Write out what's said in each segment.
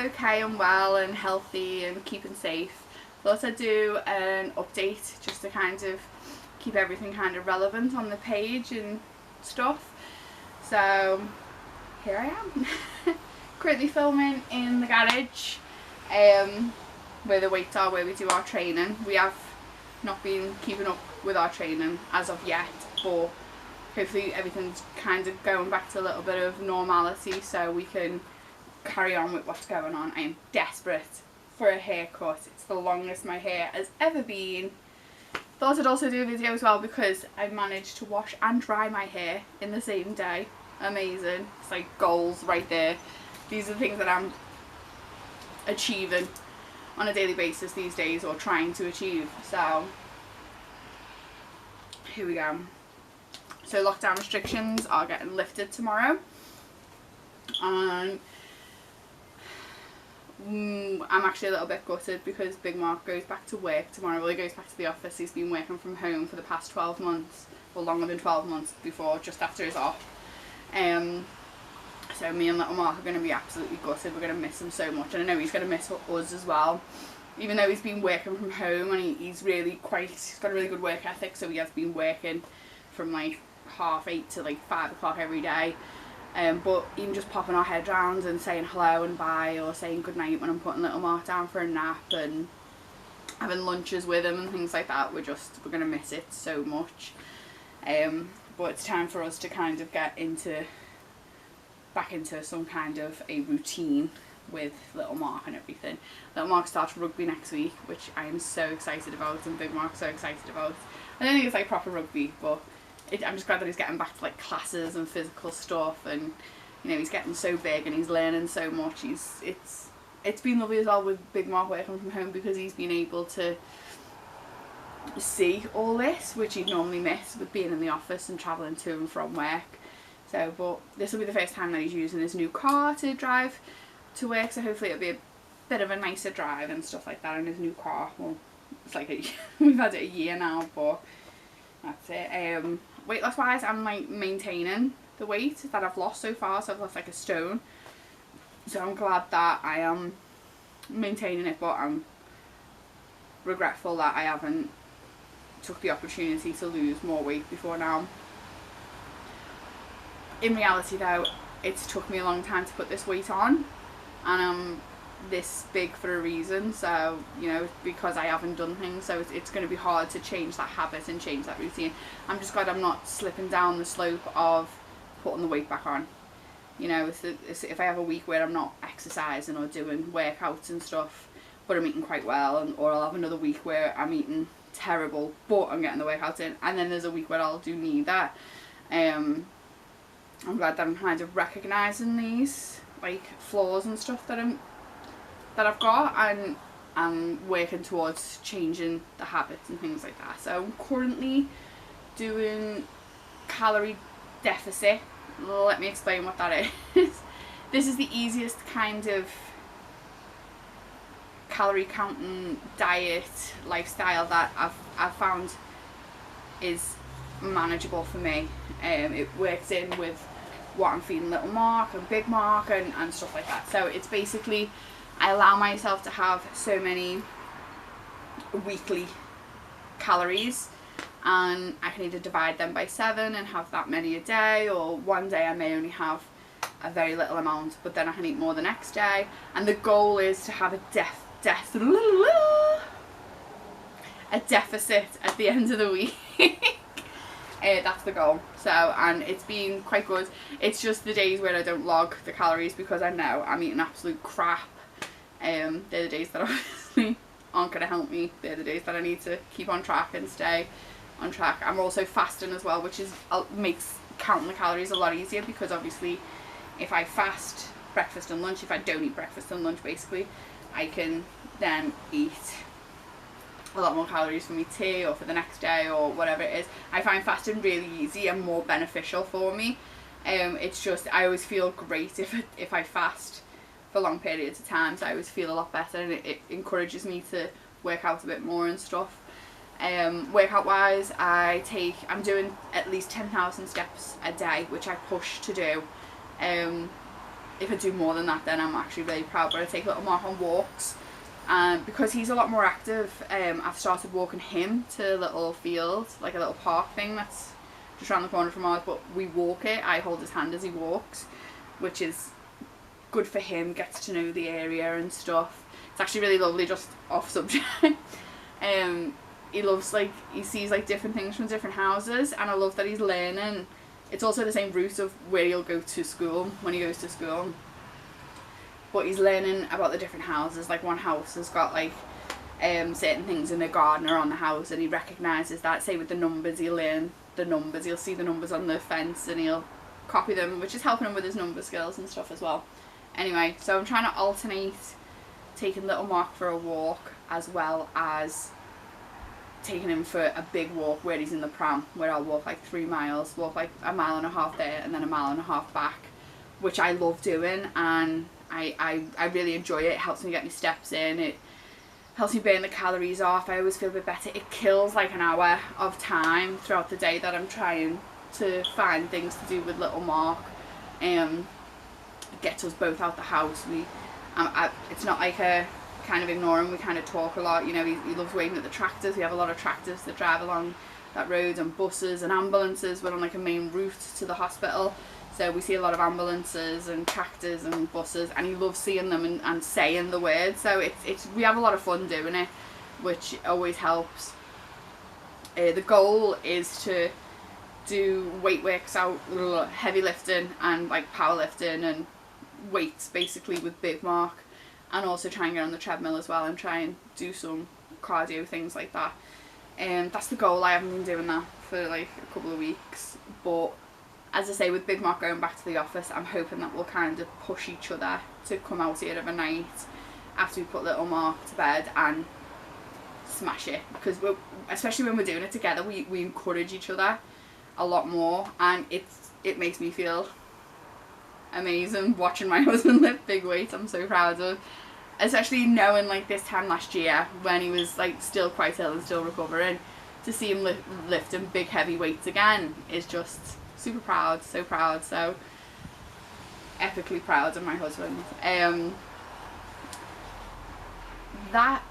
okay and well and healthy and keeping safe, thought I'd do an update just to kind of keep everything kind of relevant on the page and stuff. So here I am. Currently filming in the garage where the weights are, where we do our training. We have not been keeping up with our training as of yet, but hopefully everything's kind of going back to a little bit of normality so we can carry on with what's going on. I am desperate for a haircut. It's the longest my hair has ever been. Thought I'd also do a video as well because I managed to wash and dry my hair in the same day. Amazing. It's like goals right there. These are the things that I'm achieving on a daily basis these days, or trying to achieve. So here we go. So lockdown restrictions are getting lifted tomorrow, and I'm actually a little bit gutted because Big Mark goes back to work tomorrow. Well, he goes back to the office. He's been working from home for the past 12 months, or longer than 12 months before, just after his off. So me and little Mark are going to be absolutely gutted. We're going to miss him so much, and I know he's going to miss us as well. Even though he's been working from home and he's got a really good work ethic, so he has been working from like 8:30 to like 5 o'clock every day. But even just popping our head round and saying hello and bye, or saying good night when I'm putting little Mark down for a nap, and having lunches with him and things like that, we're going to miss it so much. But it's time for us to kind of get back into some kind of a routine with little Mark and everything. Little Mark starts rugby next week, which I am so excited about, and Big Mark's so excited about. I don't think it's like proper rugby, but I'm just glad that he's getting back to like classes and physical stuff, and you know, he's getting so big and he's learning so much. It's been lovely as well with Big Mark working from home, because he's been able to see all this, which he'd normally miss with being in the office and travelling to and from work. So, but this will be the first time that he's using his new car to drive to work, so hopefully it'll be a bit of a nicer drive and stuff like that in his new car. Well, it's like we've had it a year now, but that's it. Weight loss wise, I'm like maintaining the weight that I've lost so far, so I've lost like a stone. So I'm glad that I am maintaining it, but I'm regretful that I haven't took the opportunity to lose more weight before now. In reality though, it's took me a long time to put this weight on, and I'm this big for a reason. So, you know, because I haven't done things, so it's going to be hard to change that habit and change that routine. I'm just glad I'm not slipping down the slope of putting the weight back on. You know, if I have a week where I'm not exercising or doing workouts and stuff, but I'm eating quite well, or I'll have another week where I'm eating terrible but I'm getting the workouts in, and then there's a week where I'll do need that. I'm glad that I'm kind of recognising these like flaws and stuff that I've got, and I'm working towards changing the habits and things like that. So I'm currently doing calorie deficit. Let me explain what that is. This is the easiest kind of calorie counting diet lifestyle that I've found is manageable for me. It works in with what I'm feeding little Mark and Big Mark and stuff like that. So it's basically, I allow myself to have so many weekly calories, and I can either divide them by 7 and have that many a day, or one day I may only have a very little amount, but then I can eat more the next day. And the goal is to have a deficit at the end of the week. That's the goal. So, and it's been quite good. It's just the days where I don't log the calories because I know I'm eating absolute crap. They're the days that obviously aren't going to help me. They're the days that I need to keep on track and stay on track. I'm also fasting as well, which makes counting the calories a lot easier, because obviously if I fast breakfast and lunch, if I don't eat breakfast and lunch basically, I can then eat a lot more calories for me tea or for the next day or whatever it is. I find fasting really easy and more beneficial for me. It's just, I always feel great if I fast for long periods of time, so I always feel a lot better, and it encourages me to work out a bit more and stuff. Workout wise, I'm doing at least 10,000 steps a day, which I push to do. if I do more than that, then I'm actually really proud. But I take little Mark on walks, because he's a lot more active. I've started walking him to a little field, like a little park thing that's just around the corner from ours, but we walk it. I hold his hand as he walks, which is good for him, gets to know the area and stuff. It's actually really lovely, just off subject. He loves, like, he sees like different things from different houses, and I love that he's learning. It's also the same route of where he'll go to school when he goes to school, but he's learning about the different houses. Like, one house has got like certain things in the garden or on the house, and he recognises that. Say with the numbers, he'll learn the numbers, he'll see the numbers on the fence and he'll copy them, which is helping him with his number skills and stuff as well. Anyway, so I'm trying to alternate taking little Mark for a walk as well as taking him for a big walk where he's in the pram, where I'll walk like 3 miles, walk like 1.5 miles there and then 1.5 miles back, which I love doing, and I really enjoy it. It helps me get my steps in, it helps me burn the calories off. I always feel a bit better. It kills like an hour of time throughout the day that I'm trying to find things to do with little Mark. Gets us both out the house. It's not like a kind of ignore him, we kind of talk a lot. You know, he loves waving at the tractors. We have a lot of tractors that drive along that road, and buses and ambulances. We're on like a main route to the hospital, so we see a lot of ambulances and tractors and buses, and he loves seeing them and saying the words. So we have a lot of fun doing it, which always helps. The goal is to do weight works out, heavy lifting and like powerlifting and weights basically with Big Mark, and also try and get on the treadmill as well and try and do some cardio, things like that. That's the goal. I haven't been doing that for like a couple of weeks, but as I say, with Big Mark going back to the office, I'm hoping that we'll kind of push each other to come out here of a night after we put little Mark to bed and smash it, because especially when we're doing it together, we encourage each other a lot more, and it makes me feel amazing watching my husband lift big weights. I'm so proud of, especially knowing like this time last year when he was like still quite ill and still recovering, to see him lifting big heavy weights again is just super proud, so epically proud of my husband. That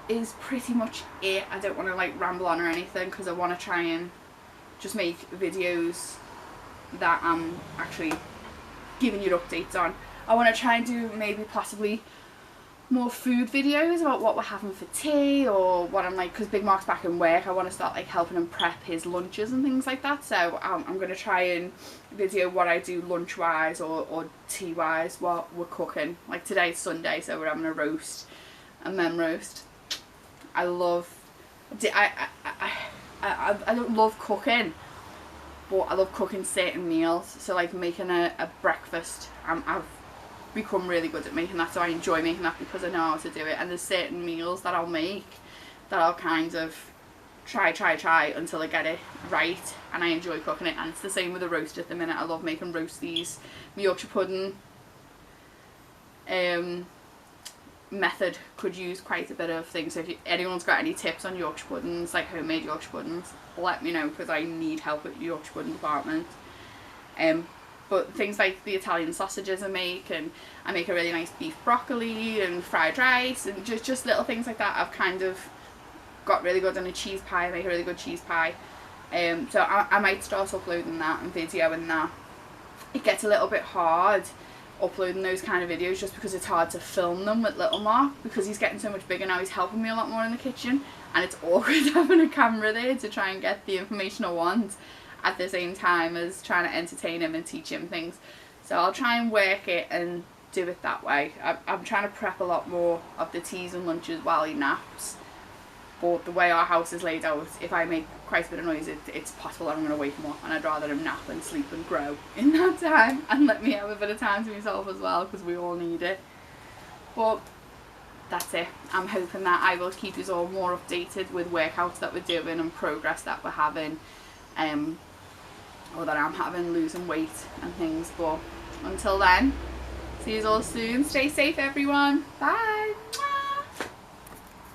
is pretty much it. I don't want to like ramble on or anything, because I want to try and just make videos that I'm actually giving you updates on. I want to try and do maybe possibly more food videos about what we're having for tea, or what I'm like, because Big Mark's back in work, I want to start like helping him prep his lunches and things like that. So I'm going to try and video what I do lunch wise or tea wise, what we're cooking. Like today's Sunday, so we're having a roast, a mem roast. I don't love cooking, but I love cooking certain meals. So like making a breakfast, I've become really good at making that, so I enjoy making that because I know how to do it. And there's certain meals that I'll make that I'll kind of try until I get it right, and I enjoy cooking it. And it's the same with the roast at the minute. I love making roasties. My Yorkshire pudding method could use quite a bit of things, so if anyone's got any tips on Yorkshire puddings, like homemade Yorkshire puddings, let me know, because I need help with the Yorkshire pudding department. But things like the Italian sausages I make, and I make a really nice beef broccoli and fried rice, and just little things like that. I've kind of got really good on a cheese pie. I make a really good cheese pie. So I might start uploading that and videoing that. It gets a little bit hard uploading those kind of videos just because it's hard to film them with little Mark, because he's getting so much bigger now. He's helping me a lot more in the kitchen, and it's awkward having a camera there to try and get the information I want at the same time as trying to entertain him and teach him things. So I'll try and work it and do it that way. I'm trying to prep a lot more of the teas and lunches while he naps, but the way our house is laid out, if I make quite a bit of noise, it's possible I'm going to wake him up, and I'd rather him nap and sleep and grow in that time, and let me have a bit of time to myself as well, because we all need it. But that's it. I'm hoping that I will keep you all more updated with workouts that we're doing and progress that we're having, or that I'm having, losing weight and things. But until then, see you all soon. Stay safe, everyone. Bye.